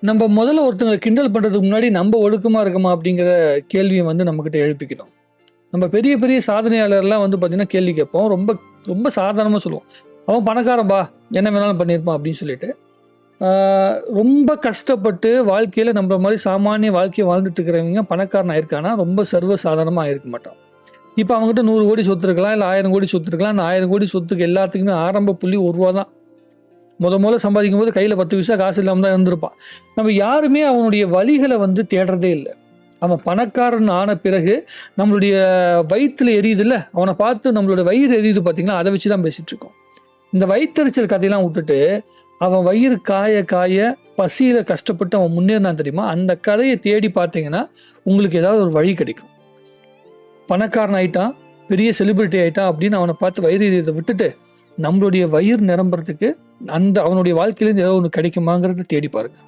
நம்ம முதல்ல ஒருத்தவங்க கிண்டல் பண்ணுறதுக்கு முன்னாடி நம்ம ஒழுக்கமாக இருக்கோமா அப்படிங்கிற கேள்வியை வந்து நம்மக்கிட்ட எழுப்பிக்கணும். நம்ம பெரிய பெரிய சாதனையாளர்லாம் வந்து பார்த்திங்கன்னா கேள்வி கேட்போம். ரொம்ப ரொம்ப சாதாரணமாக சொல்லுவோம், அவன் பணக்காரன்பா, என்ன வேணாலும் பண்ணியிருப்பான் அப்படின்னு சொல்லிட்டு. ரொம்ப கஷ்டப்பட்டு வாழ்க்கையில் நம்ம மாதிரி சாமானிய வாழ்க்கையை வாழ்ந்துட்டு இருக்கிறவங்க பணக்காரன் ஆயிருக்கானா ரொம்ப சர்வ சாதாரணமாக ஆயிருக்க மாட்டான். இப்போ அவங்ககிட்ட 100 கோடி சொத்து இருக்கலாம், இல்லை 1000 கோடி சொத்து இருக்கலாம். அந்த 1000 கோடி சொத்துக்கு எல்லாத்துக்குமே ஆரம்ப புள்ளி 1 ரூபா தான். முதல்ல சம்பாதிக்கும் போது கையில் 10 பைசா காசு இல்லாமல் தான் இருந்திருப்பான். நம்ம யாருமே அவனுடைய வழிகளை வந்து தேடுறதே இல்லை. அவன் பணக்காரன் ஆன பிறகு நம்மளுடைய வயிற்றுல எரியுதுல்ல, அவனை பார்த்து நம்மளோட வயிறு எரியுது பார்த்தீங்களா, அதை வச்சு தான் பேசிகிட்டு இருக்கோம். இந்த வயிற்றெரிச்சல் கதையெல்லாம் விட்டுட்டு அவன் வயிறு காய காய பசியில் கஷ்டப்பட்டு அவன் முன்னேறினான் தெரியுமா, அந்த கதையை தேடி பார்த்தீங்கன்னா உங்களுக்கு ஏதாவது ஒரு வழி கிடைக்கும். பணக்காரன் ஆயிட்டான், பெரிய செலிபிரிட்டி ஆயிட்டான் அப்படின்னு அவனை பார்த்து வயிறு எரியதை விட்டுட்டு நம்மளுடைய வயிறு நிரம்புறதுக்கு அந்த அவனுடைய வாழ்க்கையிலேருந்து ஏதோ ஒன்று கிடைக்குமாங்கிறத தேடி பாருங்க.